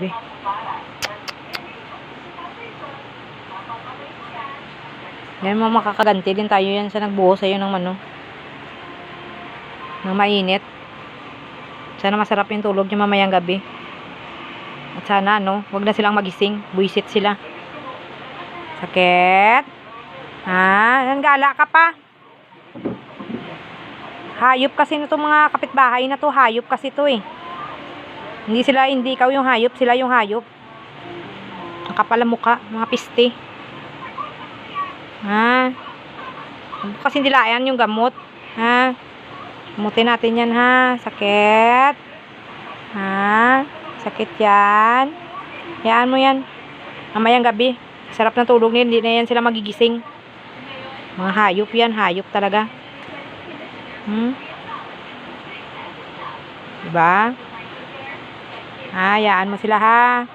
Be. Yan mo, makakaganti din tayo yan sa nagbuo sa'yo ng ano. Ng mainit. Sana masarap yung tulog niya mamayang gabi. At sana, no, wag na silang magising. Buisit sila. Sakit. Ha? Nanggala ka pa. Hayop kasi na itong mga kapitbahay na to. Hayop kasi to eh. Hindi ikaw yung hayop. Sila yung hayop. Ang kapal ang mukha. Mga piste. Ha? Kasi nilayan yung gamot. Ha? Gamutin natin yan ha. Sakit. Ha? Sakit yan. Hayaan mo yan. Mamayang gabi. Sarap ng tulog nila. Hindi na yan sila magigising. Mga hayop yan. Hayop talaga. Diba? Hayaan mo sila ha.